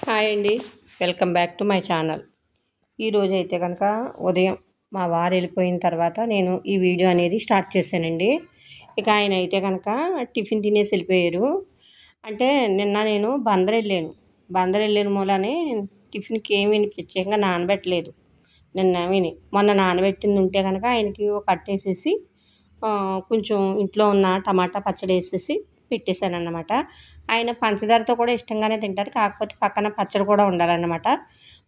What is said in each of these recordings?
Hi అండి. Welcome back to my channel. ఈరోజు అయితే కనుక ఉదయం మా వారు వెళ్ళిపోయిన తర్వాత నేను ఈ వీడియో అనేది స్టార్ట్ చేశానండి. ఇక ఆయన అయితే కనుక టిఫిన్ తినేసి వెళ్ళిపోయారు. అంటే నిన్న నేను బందర్ వెళ్ళాను మూలనే టిఫిన్కి ఏమీ ప్రత్యేకంగా నానబెట్టలేదు. మొన్న నానబెట్టింది ఉంటే కనుక ఆయనకి ఒక అట్టేసేసి కొంచెం ఇంట్లో ఉన్న టమాటా పచ్చడి వేసేసి పెట్టేశానన్నమాట. ఆయన పంచదారతో కూడా ఇష్టంగానే తింటారు. కాకపోతే పక్కన పచ్చడి కూడా ఉండాలన్నమాట.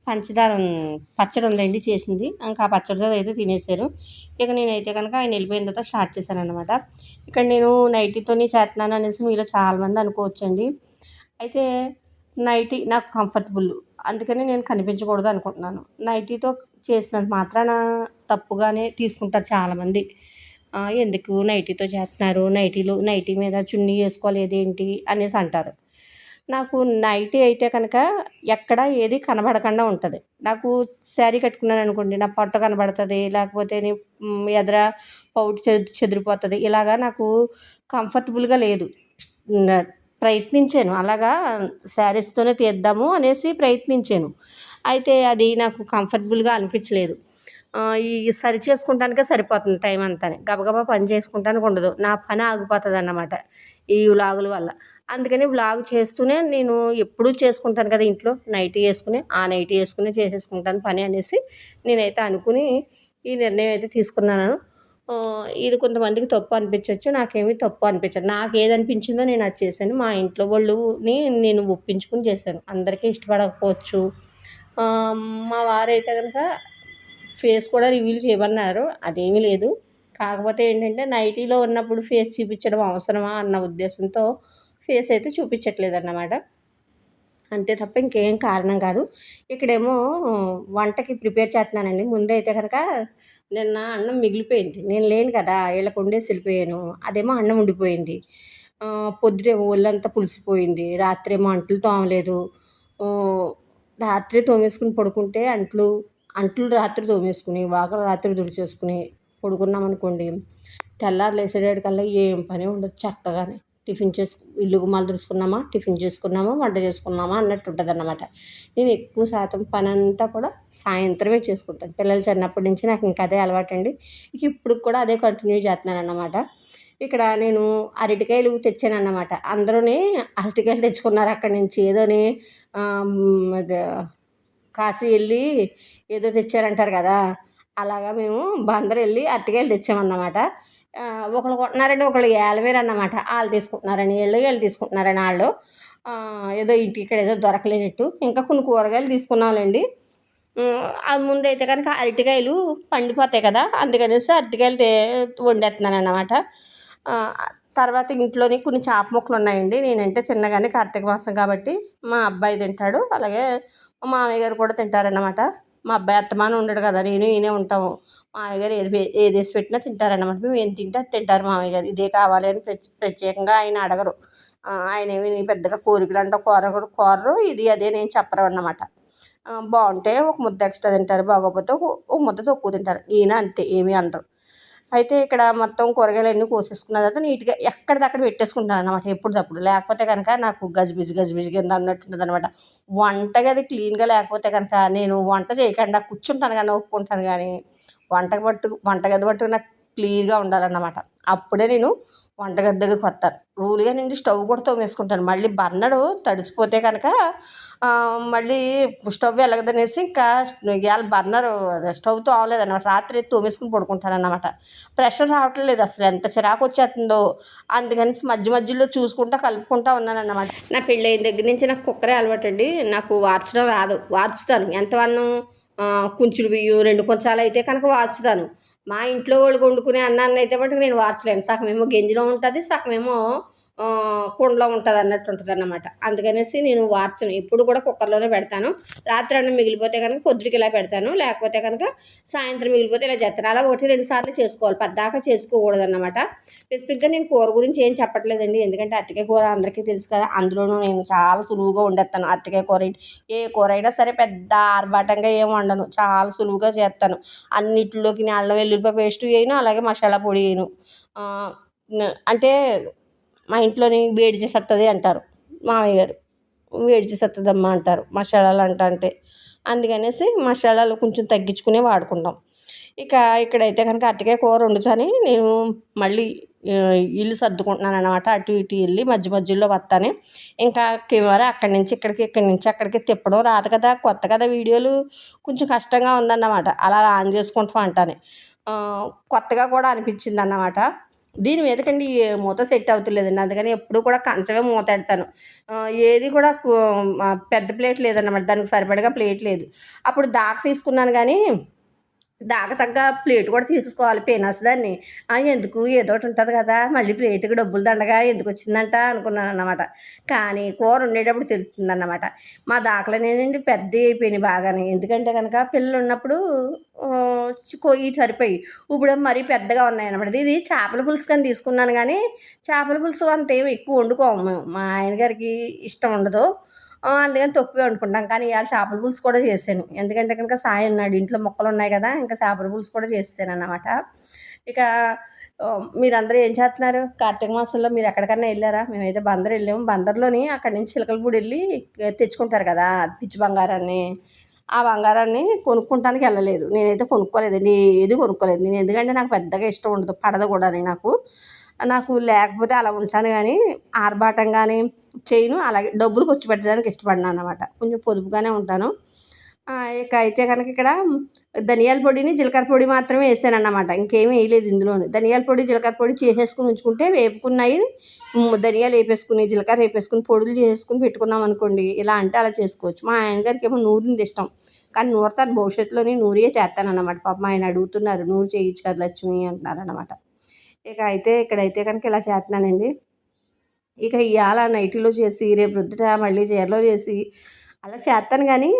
పచ్చడి ఉందండి చేసింది. ఇంకా ఆ పచ్చడితో అయితే తినేసారు. ఇక నేనైతే కనుక ఆయన వెళ్ళిపోయిన తర్వాత స్టార్ట్ చేశానన్నమాట. ఇక్కడ నేను నైటీతోనే చేస్తున్నాను అనేసి మీలో చాలామంది అనుకోవచ్చండి. అయితే నైటీ నాకు కంఫర్టబుల్, అందుకని నేను కనిపించకూడదు అనుకుంటున్నాను. నైటీతో చేసినంత మాత్రాన తప్పుగానే తీసుకుంటారు చాలామంది. ఎందుకు నైటీతో చేస్తున్నారు, నైటీ మీద చున్నీ వేసుకోలేదేంటి అనేసి అంటారు. నాకు నైటీ అయితే కనుక ఎక్కడ ఏది కనబడకుండా ఉంటుంది. నాకు శారీ కట్టుకున్నాను అనుకోండి, నా పొట్ట కనబడుతుంది, లేకపోతే ఎదర పౌట్ చెదిరిపోతుంది. ఇలాగా నాకు కంఫర్టబుల్గా లేదు. ప్రయత్నించాను, అలాగా శారీస్తోనే తీద్దాము అనేసి ప్రయత్నించాను. అయితే అది నాకు కంఫర్టబుల్గా అనిపించలేదు. ఈ సరి చేసుకుంటానికే సరిపోతుంది టైం అంతానే. గబగబా పని చేసుకుంటానికి ఉండదు. నా పని ఆగిపోతుంది అన్నమాట ఈ వ్లాగుల వల్ల. అందుకని వ్లాగ్ చేస్తూనే నేను ఎప్పుడూ చేసుకుంటాను కదా ఇంట్లో, నైటీ వేసుకుని చేసేసుకుంటాను పని అనేసి నేనైతే అనుకుని ఈ నిర్ణయం అయితే తీసుకున్నాను. ఇది కొంతమందికి తప్పు అనిపించవచ్చు, నాకేమీ తప్పు అనిపించదు. నాకు ఏది అనిపించిందో నేను అది చేశాను. మా ఇంట్లో వాళ్ళని నేను ఒప్పించుకుని చేశాను. అందరికీ ఇష్టపడకపోవచ్చు. మా వారైతే కనుక ఫేస్ కూడా రివీల్ చేయమన్నారు. అదేమీ లేదు. కాకపోతే ఏంటంటే నైటీలో ఉన్నప్పుడు ఫేస్ చూపించడం అవసరమా అన్న ఉద్దేశంతో ఫేస్ అయితే చూపించట్లేదన్నమాట. అంతే తప్ప ఇంకేం కారణం కాదు. ఇక్కడేమో వంటకి ప్రిపేర్ చేస్తున్నానండి. ముందైతే కనుక నిన్న అన్నం మిగిలిపోయింది. నేను లేను కదా, వీళ్ళకి వండేసి వెళ్ళిపోయాను. అదేమో అన్నం ఉండిపోయింది. పొద్దునేమో ఒళ్ళంతా పులిసిపోయింది. రాత్రేమో అంట్లు తోమలేదు. రాత్రి తోమేసుకుని పడుకుంటే అంట్లు రాత్రి తోమేసుకుని, వాకిలి రాత్రి తుడిచేసుకుని పడుకున్నామనుకోండి, తెల్లారి లేసేటప్పటికల్లా ఏం పని ఉండదు. చక్కగానే ఇల్లు గుమ్మాలు తుడుచుకున్నామా, టిఫిన్ చేసుకున్నామా, వంట చేసుకున్నామా అన్నట్టు ఉంటుందన్నమాట. నేను ఎక్కువ శాతం పని అంతా కూడా సాయంత్రమే చేసుకుంటాను. పిల్లలు చిన్నప్పటి నుంచి నాకు ఇంకా అదే అలవాటండి. ఇప్పుడు కూడా అదే కంటిన్యూ చేస్తున్నానన్నమాట. ఇక్కడ నేను అరటికాయలు తెచ్చానన్నమాట. అందరూనే అరటికాయలు తెచ్చుకున్నారు అక్కడి నుంచి. ఏదోని అదే కాశీ వెళ్ళి ఏదో తెచ్చారంటారు కదా, అలాగా మేము బందర్ వెళ్ళి అరటికాయలు తెచ్చామన్నమాట. ఒకళ్ళు కొంటున్నారని ఒకళ్ళు ఏలవేరన్నమాట. వాళ్ళు తీసుకుంటున్నారని వీళ్ళు తీసుకుంటున్నారని వాళ్ళు. ఏదో ఇంటికి ఇక్కడ ఏదో దొరకలేనట్టు ఇంకా కొన్ని కూరగాయలు తీసుకున్నాంలేండి. అది ముందైతే కనుక అరటికాయలు పండిపోతాయి కదా, అందుకనేసి అరటికాయలు వండేస్తున్నాను అన్నమాట. తర్వాత ఇంట్లోని కొన్ని చేప ముక్కలు ఉన్నాయండి. నేనంటే తిన్నగానే కార్తీక మాసం కాబట్టి మా అబ్బాయి తింటాడు, అలాగే మా మామయ్య గారు కూడా తింటారన్నమాట. మా అబ్బాయి అత్తమానం ఉండడు కదా, ఈయనే ఉంటాము. మామయ్య గారు ఏది వేసి పెట్టినా తింటారన్నమాట. మేము ఏం తింటే అది తింటారు మామయ్య గారు. ఇదే కావాలి అని ప్రత్యేకంగా ఆయన అడగరు. ఆయన ఏమి పెద్దగా కోరికలు అంటే కోరరు, ఇది అదే నేను చెప్పరు అన్నమాట. బాగుంటే ఒక ముద్ద ఎక్స్ట్రా తింటారు, బాగోకపోతే ఒక ముద్ద తక్కువ తింటారు. ఈయన అంతే, ఏమీ అనరు. అయితే ఇక్కడ మొత్తం కూరగాయలన్నీ కోసేసుకున్న తర్వాత నీట్గా ఎక్కడిదక్కడ పెట్టేసుకుంటాను అన్నమాట ఎప్పటికప్పుడు. లేకపోతే కనుక నాకు గజిబిజి కింద అన్నట్టు ఉంటుంది అనమాట. వంటగది క్లీన్గా లేకపోతే కనుక నేను వంట చేయకుండా కూర్చుంటాను కానీ ఒప్పుకుంటాను, కానీ వంటగది మట్టుకు నాకు క్లియర్గా ఉండాలన్నమాట. అప్పుడే నేను వంటగది దగ్గరికి వస్తాను. రూల్గా నేను స్టవ్ కూడా తోమేసుకుంటాను. మళ్ళీ బర్నరు తడిసిపోతే కనుక మళ్ళీ స్టవ్ వెలగదనేసి ఇంకా ఇవాళ బర్నరు స్టవ్ తోమలేదన్నమాట. రాత్రి తోమేసుకుని పడుకుంటాను అన్నమాట. ప్రెషర్ రావట్లేదు, అసలు ఎంత చిరాకు వచ్చేస్తుందో. అందుకని మధ్యలో చూసుకుంటా కలుపుకుంటా ఉన్నానన్నమాట. నా పెళ్ళైన దగ్గర నుంచి నాకు కుక్కరే అలవాటు అండి. నాకు వార్చడం రాదు. వార్చుతాను ఎంతవరకు కుంచులు బియ్యం 2 కొంచాలు అయితే కనుక వార్చుతాను. మా ఇంట్లో వాళ్ళు వండుకునే అన్నాన్ని అయితే మటుకు నేను వార్చలేను. సగమేమో గెంజిలో ఉంటుంది, సగమేమో కుండలో ఉంటుంది అన్నట్టు ఉంటుంది అన్నమాట. అందుకనేసి నేను వార్చను. ఎప్పుడు కూడా కుక్కర్లోనే పెడతాను. రాత్రి అన్నం మిగిలిపోతే కనుక పొద్దుటికి ఇలా పెడతాను, లేకపోతే కనుక సాయంత్రం మిగిలిపోతే ఇలా చేస్తాను. అలా 1-2 సార్లు చేసుకోవాలి, పద్దాకా చేసుకోకూడదు అన్నమాట. స్పెసిఫిక్గా నేను కూర గురించి ఏం చెప్పట్లేదండి, ఎందుకంటే అరటికాయ కూర అందరికీ తెలుసు కదా. అందులోనూ నేను చాలా సులువుగా వండేస్తాను అరటికాయ కూర. ఏ కూర అయినా సరే పెద్ద ఆర్భాటంగా ఏం వండను, చాలా సులువుగా చేస్తాను. అన్నిటిలోకి అల్లం వెల్లుల్లిపాయ పేస్ట్ వేయను, అలాగే మసాలా పొడి వేయను. అంటే మా ఇంట్లోని వేడి చేసేస్తుంది అంటారు మామయ్య గారు. వేడి చేసేస్తుందమ్మా అంటారు మసాలాలు అంటే. అందుకనేసి మసాలాలు కొంచెం తగ్గించుకునే వాడుకుంటాం. ఇక ఇక్కడైతే కనుక అరటికాయ కూర వండుతాని నేను మళ్ళీ ఇల్లు సర్దుకుంటున్నాను అనమాట. అటు ఇటు వెళ్ళి మధ్య మధ్యలో వస్తాను. ఇంకా కెమెరా అక్కడి నుంచి ఇక్కడికి ఇక్కడి నుంచి అక్కడికి తిప్పడం రాదు కదా, కొత్త కదా, వీడియోలు కొంచెం కష్టంగా ఉందన్నమాట. అలా ఆన్ చేసుకుంటూ అంటాను. కొత్తగా కూడా అనిపించింది అన్నమాట. దీని మీదకండి మూత సెట్ అవుతలేదండి, అందుకని ఎప్పుడు కూడా కంచమే మూత పెడతాను. ఏది కూడా పెద్ద ప్లేట్ లేదన్నమాట, దానికి సరిపడగా ప్లేట్ లేదు. అప్పుడు దాకా తీసుకున్నాను కానీ దాకా తగ్గ ప్లేట్ కూడా తీసుకోవాలి పెనస్ దాన్ని. ఎందుకు ఏదో ఒకటి ఉంటుంది కదా, మళ్ళీ ప్లేట్కి డబ్బులు దండగా ఎందుకు వచ్చిందంట అనుకున్నాను అన్నమాట. కానీ కూర ఉండేటప్పుడు తెలుస్తుంది అన్నమాట. మా దాకలోనేనండి పెద్ద అయిపోయినాయి బాగానే, ఎందుకంటే కనుక పిల్లలు ఉన్నప్పుడు కొయ్యి సరిపోయి, ఇప్పుడు మరీ పెద్దగా ఉన్నాయన్నమాట. ఇది చేపల పులుసు కానీ తీసుకున్నాను కానీ చేపల పులుసు అంత ఏమి ఎక్కువ వండుకోము మేము, మా ఆయన గారికి ఇష్టం ఉండదు. అందుకని తక్కువే వండుకుంటాం. కానీ ఇవాళ చేపల పులుసు కూడా చేశాను, ఎందుకంటే కనుక సాయం ఉన్నాడు ఇంట్లో, మొక్కలు ఉన్నాయి కదా, ఇంకా చేపల పులుసు కూడా చేసాను అన్నమాట. ఇక మీరందరూ ఏం చేస్తున్నారు? కార్తీక మాసంలో మీరు ఎక్కడికన్నా వెళ్ళారా? మేమైతే బందర్ వెళ్ళాము. బందర్లోని అక్కడి నుంచి చిలకలపూడి వెళ్ళి తెచ్చుకుంటారు కదా పిచ్చి బంగారాన్ని, ఆ బంగారాన్ని కొనుక్కుంటానికి వెళ్ళలేదు. నేనైతే కొనుక్కోలేదండి, ఏది కొనుక్కోలేదు నేను, ఎందుకంటే నాకు పెద్దగా ఇష్టం ఉండదు, పడదు కూడా నాకు. నాకు లేకపోతే అలా ఉంటాను కానీ ఆర్భాటంగానే చేయను, అలాగే డబ్బులు ఖర్చు పెట్టడానికి ఇష్టపడినా అన్నమాట. కొంచెం పొదుపుగానే ఉంటాను. ఇక అయితే కనుక ఇక్కడ ధనియాల పొడిని జీలకర్ర పొడి మాత్రమే వేసాను అన్నమాట, ఇంకేమీ వేయలేదు ఇందులోని. ధనియాల పొడి జీలకర్ర పొడి చేసేసుకుని ఉంచుకుంటే వేపుకున్నాయి ధనియాలు వేపేసుకుని జీలకర్ర వేపేసుకుని పొడులు చేసేసుకుని పెట్టుకున్నాం అనుకోండి, ఇలా అంటే అలా చేసుకోవచ్చు. మా ఆయన గారికి ఏమో నూరింది ఇష్టం, కానీ నూరుతాను భవిష్యత్తులోని, నూరియే చేస్తానన్నమాట. పాపం ఆయన అడుగుతున్నారు, నూరు చేయొచ్చు కదా లక్ష్మి అంటున్నారు అన్నమాట. ఇక అయితే ఇక్కడైతే కనుక ఇలా చేస్తున్నానండి. ఇక ఇవాళ నైటీలో చేసి రేపు రొద్దుట మళ్ళీ చీరలో చేసి అలా చేస్తాను కానీ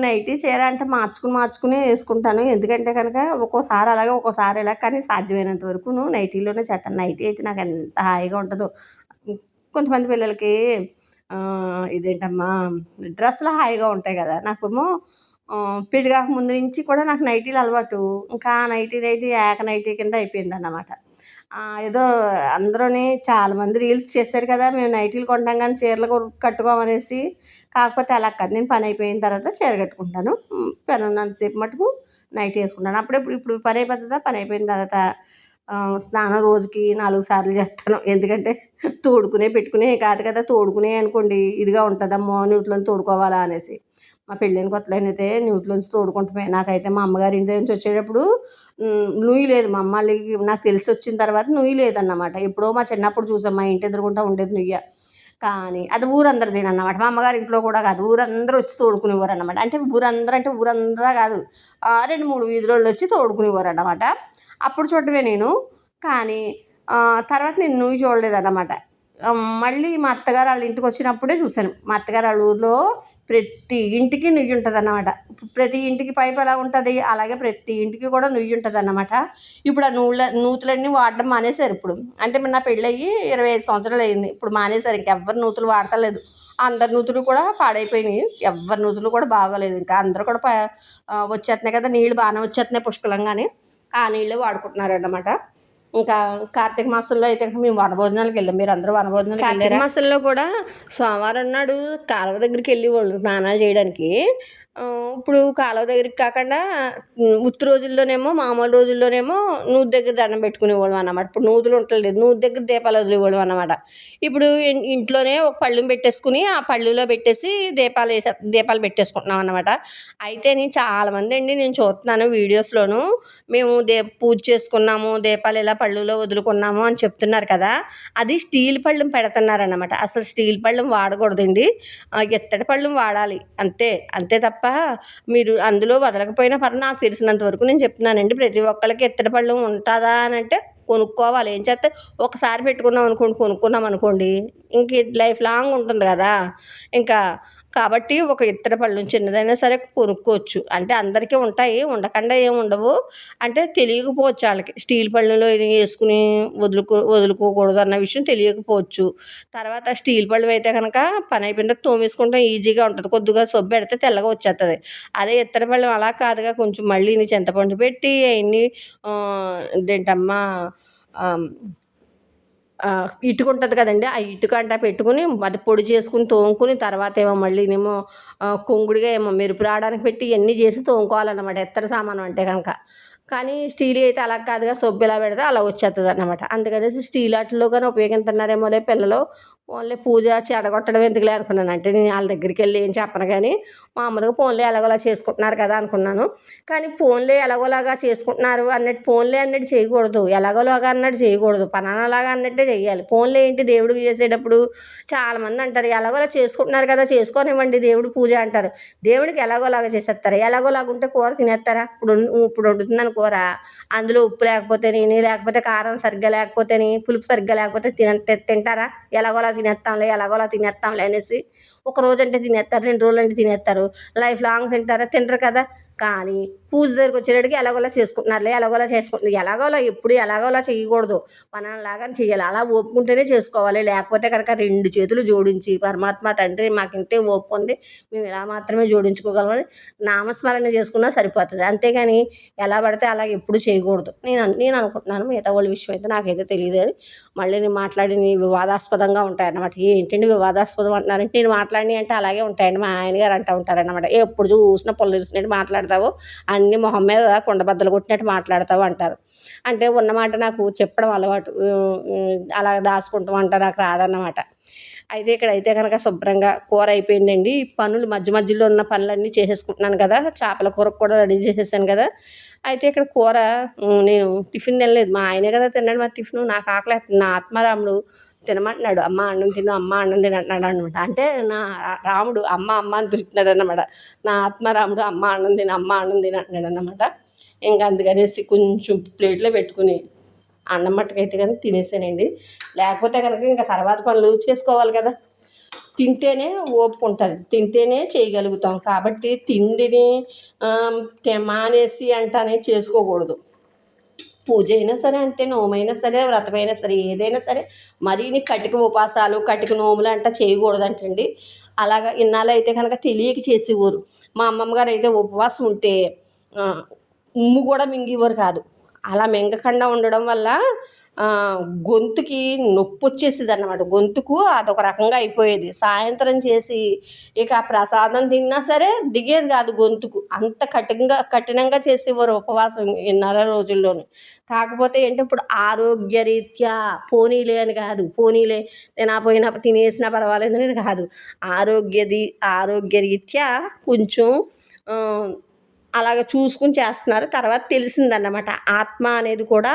నైటీ చీర అంటే మార్చుకుని వేసుకుంటాను, ఎందుకంటే కనుక ఒక్కోసారి అలాగే ఒక్కోసారి ఇలా, కానీ సాధ్యమైనంత వరకు నైటీలోనే చేస్తాను. నైటీ అయితే నాకు ఎంత హాయిగా ఉంటుందో. కొంతమంది పిల్లలకి ఇదేంటమ్మా డ్రెస్సులు హాయిగా ఉంటాయి కదా, నాకేమో పెళ్ళి కాక ముందు నుంచి కూడా నాకు నైటీలు అలవాటు. ఇంకా నైటీ ఏక నైటీ కింద అయిపోయింది అన్నమాట. ఏదో అందరూని చాలామంది రీల్స్ చేశారు కదా, మేము నైటీలు కొంటాం కానీ చీరలు కట్టుకోమనేసి. కాకపోతే అలా కాదు, నేను పని అయిపోయిన తర్వాత చీర కట్టుకుంటాను, పని ఉన్నంతసేపు మటుకు నైటీ వేసుకుంటాను. ఇప్పుడు పని అయిపోతుందా, పని అయిపోయిన తర్వాత స్నానం రోజుకి 4 సార్లు చేస్తాను, ఎందుకంటే పెట్టుకునే కాదు కదా, తోడుకునే అనుకోండి ఇదిగా ఉంటుందమ్మో నీటిలోంచి తోడుకోవాలా అనేసి. మా పెళ్ళైన కొత్తలో అయితే నీటిలోంచి తోడుకుంటామే. నాకైతే మా అమ్మగారి ఇంటి నుంచి వచ్చేటప్పుడు నుయ్యి లేదు, మా అమ్మ వాళ్ళకి నాకు తెలిసి వచ్చిన తర్వాత నుయ్యి లేదన్నమాట. ఎప్పుడో మా చిన్నప్పుడు చూసాం, మా ఇంటి ఎదురుగుంటా ఉండేది నుయ్య, కానీ అది ఊరందరిదేనన్నమాట. మా అమ్మగారి ఇంట్లో కూడా కాదు, ఊరందరూ వచ్చి తోడుకునేవారు అన్నమాట. అంటే ఊరందరా కాదు, 2-3 వీధులలో వచ్చి తోడుకునేవారు అన్నమాట. అప్పుడు చూడటమే నేను, కానీ తర్వాత నేను నువ్వు చూడలేదన్నమాట. మళ్ళీ మా అత్తగారు వాళ్ళ ఇంటికి వచ్చినప్పుడే చూశాను. మా అత్తగారు వాళ్ళ ఊరిలో ప్రతి ఇంటికి నుయ్యి ఉంటుంది అన్నమాట. ప్రతి ఇంటికి పైపు ఎలా ఉంటుంది అలాగే ప్రతి ఇంటికి కూడా నుయ్యి ఉంటుంది అన్నమాట. ఇప్పుడు ఆ నూతులన్నీ వాడడం మానేశారు ఇప్పుడు. అంటే నా పెళ్ళయ్యి 25 సంవత్సరాలు అయింది, ఇప్పుడు మానేశారు, ఇంకెవ్వరు నూతులు వాడతలేదు. అందరి నూతులు కూడా పాడైపోయినాయి, ఎవరి నూతులు కూడా బాగోలేదు. ఇంకా అందరూ కూడా వచ్చేస్తున్నాయి కదా, నీళ్ళు బాగానే వచ్చేస్తున్నాయి పుష్కలంగానే, ఆ నీళ్ళే వాడుకుంటున్నారు అన్నమాట. ఇంకా కార్తీక మాసంలో అయితే మేము వనభోజనాలకు వెళ్ళాం. మీరు అందరూ వనభోజనాలకు వెళ్ళారా? కార్తీక మాసంలో కూడా సోమవారం నాడు కాలువ దగ్గరికి వెళ్ళి వాళ్ళు స్నానాలు చేయడానికి. ఇప్పుడు కాలువ దగ్గరికి కాకుండా ఉత్తి రోజుల్లోనేమో మామూలు రోజుల్లోనేమో నూతి దగ్గర దండం పెట్టుకునేవాళ్ళం అన్నమాట. ఇప్పుడు నూతులు ఉండలేదు, నూతి దగ్గర దీపాలు వదిలేవాళ్ళం అన్నమాట. ఇప్పుడు ఇంట్లోనే ఒక పళ్ళెం పెట్టేసుకుని ఆ పళ్ళులో పెట్టేసి దీపాలు పెట్టేసుకుంటున్నాం అన్నమాట. అయితే నేను చాలామంది అండి నేను చూస్తున్నాను వీడియోస్లోను, మేము పూజ చేసుకున్నాము, దీపాలు ఇలా పళ్ళులో వదులుకున్నాము అని చెప్తున్నారు కదా, అది స్టీల్ పళ్ళెం పెడుతున్నారన్నమాట. అసలు స్టీల్ పళ్ళెం వాడకూడదండి, ఇత్తడి పళ్ళెం వాడాలి, అంతే తప్ప మీరు అందులో వదలకపోయినా నాకు తెలిసినంత వరకు నేను చెప్తున్నానండి. ప్రతి ఒక్కళ్ళకి ఇత్తడి పళ్ళెం ఉంటుందా అని అంటే కొనుక్కోవాలి. ఏం చేస్తే ఒకసారి కొనుక్కున్నాం అనుకోండి ఇంక లైఫ్ లాంగ్ ఉంటుంది కదా. ఇంకా కాబట్టి ఒక ఇత్తడి పళ్ళెం చిన్నదైనా సరే కొనుక్కోవచ్చు. అంటే అందరికీ ఉంటాయి, ఉండకుండా ఏమి ఉండవు. అంటే తెలియకపోవచ్చు వాళ్ళకి స్టీల్ పళ్ళెంలో వేసుకుని వదులుకోకూడదు అన్న విషయం తెలియకపోవచ్చు. తర్వాత స్టీల్ పళ్ళెం అయితే కనుక పని అయిపోయిన తోమేసుకుంటాం, ఈజీగా ఉంటుంది, కొద్దిగా సబ్బు పెడితే తెల్లగా వచ్చేస్తుంది. అదే ఇత్తడి పళ్ళెం అలా కాదుగా, కొంచెం మళ్ళీ చింతపండు పెట్టి అవన్నీ ఇదేంటమ్మా ఇటుక ఉంటుంది కదండి, ఆ ఇటుక అంటా పెట్టుకుని అది పొడి చేసుకుని తోముకుని తర్వాత ఏమో మళ్ళీనేమో కొంగుడిగా ఏమో మెరుపు రావడానికి పెట్టి ఇవన్నీ చేసి తోముకోవాలన్నమాట ఎత్తడి సామాను అంటే కనుక. కానీ స్టీల్ అయితే అలా కాదుగా, సబ్బు ఇలా పెడితే అలా వచ్చేస్తుంది అన్నమాట. అందుకనేసి స్టీల్ వాటిలో కానీ ఉపయోగిస్తున్నారేమోలే పిల్లలు, ఓన్లీ పూజ చెడగొట్టడం ఎందుకులే అనుకున్నాను. అంటే నేను వాళ్ళ దగ్గరికి వెళ్ళి ఏం చెప్పను కానీ మామూలుగా ఫోన్లే ఎలాగోలా చేసుకుంటున్నారు కదా అనుకున్నాను. కానీ ఫోన్లే ఎలాగోలాగా చేసుకుంటున్నారు అన్నట్టు ఫోన్లే అన్నట్టు చేయకూడదు, ఎలాగోలాగా అన్నట్టు చేయకూడదు, పనానాలాగా అన్నట్టే చేయాలి. ఫోన్లే ఏంటి దేవుడికి చేసేటప్పుడు చాలామంది అంటారు ఎలాగోలా చేసుకుంటున్నారు కదా చేసుకోనివ్వండి దేవుడు పూజ అంటారు. దేవుడికి ఎలాగోలాగా చేసేస్తారు. ఎలాగోలాగా ఉంటే కూర తినేస్తారా? ఇప్పుడు వండుతున్నాను కూర, అందులో ఉప్పు లేకపోతేని లేకపోతే కారం సరిగ్గా లేకపోతేని పులుపు సరిగ్గా లేకపోతే తింటారా? ఎలాగోలా తినేస్తాంలే అనేసి ఒక రోజు అంటే తినేస్తారు, 2 రోజులు అంటే తినేస్తారు, లైఫ్ లాంగ్ తింటారా? తినరు కదా. కానీ పూజ దగ్గరికి వచ్చేటడికి ఎలాగోలా చేసుకుంటున్నారులే, ఎలాగోలా చేసుకుంటున్నారు, ఎలాగోలా ఎప్పుడు ఎలాగోలా చేయకూడదు, మనలాగా చేయాలి. అలా ఓపుకుంటేనే చేసుకోవాలి. లేకపోతే కనుక 2 చేతులు జోడించి పరమాత్మ తండ్రి మాకు ఇంతే ఓపిక ఉంది, మేము ఇలా మాత్రమే జోడించుకోగలమని నామస్మరణ చేసుకున్నా సరిపోతుంది. అంతేగాని ఎలా పడితే అలా ఎప్పుడు చేయకూడదు నేను అనుకుంటున్నాను. మిగతా వాళ్ళ విషయం అయితే నాకైతే తెలియదు. అని మళ్ళీ నేను మాట్లాడిన వివాదాస్పదంగా ఉంటాయన్నమాట. ఏంటండి వివాదాస్పదం అంటున్నారంటే నేను మాట్లాడినవి అంటే అలాగే ఉంటాయండి. మా ఆయన గారు అంటూ ఉంటారన్నమాట, ఎప్పుడు చూసినా పొల్లు ఇరిసినట్టు మాట్లాడతావు, అన్ని మొహం మీద కుండబద్దలు కొట్టినట్టు మాట్లాడతావు అంటారు. అంటే ఉన్నమాట నాకు చెప్పడం అలవాటు, అలా దాచుకుంటాం అంట నాకు రాదన్నమాట. అయితే ఇక్కడైతే కనుక శుభ్రంగా కూర అయిపోయిందండి. పనులు మధ్య మధ్యలో ఉన్న పనులన్నీ చేసేసుకుంటున్నాను కదా, చేపల కూరకు కూడా రెడీ చేసేసాను కదా. అయితే ఇక్కడ కూర నేను టిఫిన్ తినలేదు, మా ఆయనే కదా తిన్నాడు మరి టిఫిన్. నాకు ఆకలేస్తుంది, నా ఆత్మారాముడు తినమంటున్నాడు, అమ్మ అన్నం తిను అమ్మ అన్నం తిను అంటున్నాడు అనమాట. అంటే నా రాముడు అమ్మ అమ్మ అని పిలుస్తున్నాడు అన్నమాట. నా ఆత్మారాముడు అమ్మ అన్నం తిను అమ్మ అన్నం తిను అంటున్నాడు అన్నమాట. ఇంకా అందుకనేసి కొంచెం ప్లేట్లో పెట్టుకుని అన్నం మట్టుకైతే కానీ తినేసానండి. లేకపోతే కనుక ఇంకా తర్వాత పనులు చేసుకోవాలి కదా. తింటేనే ఓపిక ఉంటుంది, తింటేనే చేయగలుగుతాం. కాబట్టి తిండిని మానేసి అంటానే చేసుకోకూడదు. పూజ అయినా సరే అంతే, నోమైనా సరే వ్రతమైనా సరే ఏదైనా సరే మరీ కటిక ఉపాసాలు కటిక నోములు అంట చేయకూడదంటండి. అలాగా ఇన్నాళ్ళు అయితే కనుక తెలియక చేసేవారు. మా అమ్మమ్మ గారు అయితే ఉపవాసం ఉంటే ఉమ్ము కూడా మింగేవారు కాదు. అలా మింగకుండా ఉండడం వల్ల గొంతుకి నొప్పి వచ్చేసేది అన్నమాట. గొంతుకు అదొక రకంగా అయిపోయేది. సాయంత్రం చేసి ఇక ప్రసాదం తిన్నా సరే దిగేది కాదు గొంతుకు, అంత కఠినంగా చేసేవారు ఉపవాసం ఇన్నర రోజుల్లోనూ. కాకపోతే ఏంటి ఇప్పుడు ఆరోగ్యరీత్యా పోనీలే అని కాదు, పోనీలే తినకపోయినా తినేసినా పర్వాలేదని కాదు, ఆరోగ్యరీత్యా కొంచెం అలాగ చూసుకుని చేస్తున్నారు. తర్వాత తెలిసిందన్నమాట ఆత్మ అనేది కూడా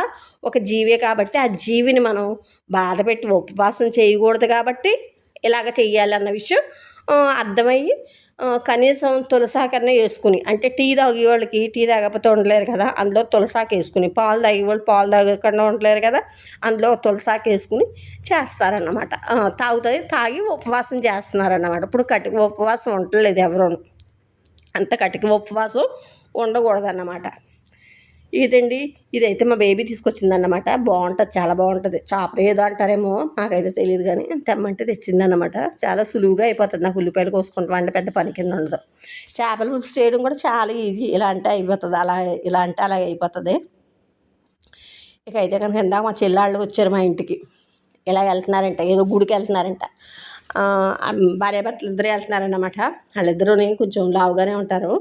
ఒక జీవే కాబట్టి ఆ జీవిని మనం బాధ పెట్టి ఉపవాసం చేయకూడదు కాబట్టి ఇలాగ చెయ్యాలన్న విషయం అర్థమయ్యి కనీసం తులసాకన్నా వేసుకుని, అంటే టీ తాగే వాళ్ళకి టీ తాగకపోతే ఉండలేరు కదా, అందులో తులసాకు వేసుకుని, పాలు తాగే వాళ్ళు పాలు తాగకుండా ఉండలేరు కదా, అందులో తులసాకు వేసుకుని చేస్తారన్నమాట. తాగి ఉపవాసం చేస్తున్నారన్నమాట. ఇప్పుడు కటిక ఉపవాసం ఉండలేదు ఎవరూ, అంత కటిక ఉపవాసం ఉండకూడదన్నమాట. ఇదైతే మా బేబీ తీసుకొచ్చిందన్నమాట. బాగుంటుంది, చాలా బాగుంటుంది. చేపలు ఏదో అంటారేమో నాకైతే తెలియదు, కానీ తెమ్మంటే తెచ్చిందన్నమాట. చాలా సులువుగా అయిపోతుంది, నాకు ఉల్లిపాయలు కోసుకుంటాం అంటే పెద్ద పని కింద ఉండదు. చేపలు పులుసు చేయడం కూడా చాలా ఈజీ, ఇలా అంటే అయిపోతుంది, ఇలా అంటే అలా అయిపోతుంది. ఇక అయితే కనుక ఇందాక మా చెల్లాళ్ళు వచ్చారు మా ఇంటికి. ఇలా వెళ్తున్నారంట, ఏదో గుడికి వెళ్తున్నారంట. భార్యాభర్తలు ఇద్దరే వెళ్తున్నారన్నమాట. వాళ్ళిద్దరూ కొంచెం లావుగానే ఉంటారు,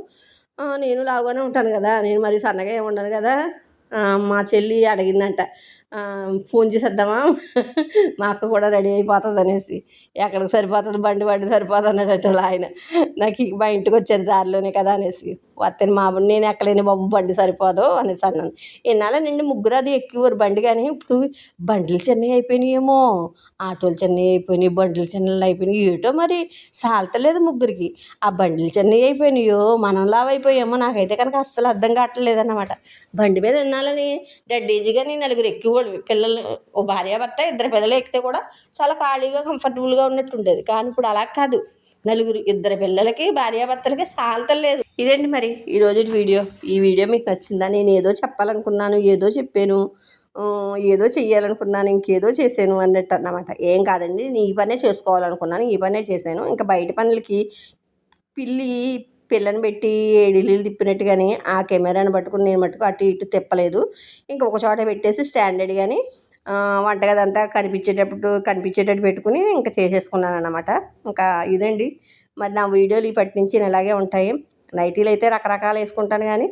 నేను లావుగానే ఉంటాను కదా, నేను మరి సన్నగా ఏమి ఉండను కదా. మా చెల్లి అడిగిందంట, ఫోన్ చేసేద్దామా మా అక్క కూడా రెడీ అయిపోతుంది అనేసి. ఎక్కడికి సరిపోతుంది, బండి సరిపోతుంది అన్నట్టు ఆయన. నాకు మా ఇంటికి వచ్చారు దారిలోనే కదా అనేసి, వస్తాను నేను ఎక్కలేని బాబు బండి సరిపోదు అనేసి అన్నాను. ఇన్నాళ్ళ నిండి ముగ్గురు అది ఎక్కేవారు బండి, కానీ ఇప్పుడు బండ్లు చిన్నవి అయిపోయినాయేమో, ఆటోలు చిన్నవి అయిపోయినాయి, బండ్లు చిన్నలు అయిపోయినాయి, ఏటో మరి సాల్తలేదు ముగ్గురికి. ఆ బండ్లు చిన్నవి అయిపోయినాయో మనం లావు అయిపోయామో నాకైతే కనుక అస్సలు అర్థం కావట్లేదు అన్నమాట. బండి మీద విన్నాలని డెడ్డీజీగా నేను నలుగురు ఎక్కేవాళ్ళు, పిల్లలు ఓ భార్యాభర్త ఇద్దరు పిల్లలు ఎక్కితే కూడా చాలా ఖాళీగా కంఫర్టబుల్గా ఉన్నట్టు ఉండేది. కానీ ఇప్పుడు అలా కాదు, నలుగురు ఇద్దరు పిల్లలకి భార్యాభర్తలకి సాల్తలేదు. ఇదేంటి మరి ఈరోజు ఈ వీడియో మీకు నచ్చిందా? నేను ఏదో చెప్పాలనుకున్నాను, ఏదో చెప్పాను, ఏదో చెయ్యాలనుకున్నాను, ఇంకేదో చేశాను అన్నట్టు అన్నమాట. ఏం కాదండి, నేను ఈ పనే చేసుకోవాలనుకున్నాను, ఈ పనే చేశాను. ఇంకా బయట పనులకి పిల్లని పెట్టి ఏడిలీలు తిప్పినట్టుగాని ఆ కెమెరాని పట్టుకుని నేను మట్టుకు అటు ఇటు తిప్పలేదు. ఇంకొక చోట పెట్టేసి స్టాండర్డ్ కానీ వంటగది అంతా కనిపించేటట్టు పెట్టుకుని ఇంకా చేసేసుకున్నాను అన్నమాట. ఇంకా ఇదండి. మరి నా వీడియోలు ఇప్పటి నుంచి ఇలాగే ఉంటాయి. నైటీలు అయితే రకరకాలు వేసుకుంటాను కానీ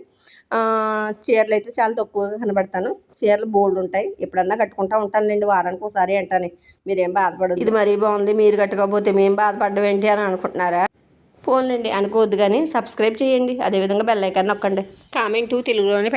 చీరలు అయితే చాలా తక్కువగా కనబడతాను. చీరలు బోల్డ్ ఉంటాయి, ఎప్పుడన్నా కట్టుకుంటూ ఉంటానులేండి, వారానికి ఒకసారి అంటాను. మీరేం బాధపడదు. ఇది మరీ బాగుంది, మీరు కట్టుకోకపోతే మేము బాధపడడం ఏంటి అని అనుకుంటున్నారా? ఫోన్లండి అనుకోవద్దు కానీ సబ్స్క్రైబ్ చేయండి, అదేవిధంగా బెల్ ఐకాన్ నొక్కండి, కామెంటు తెలుగులోనే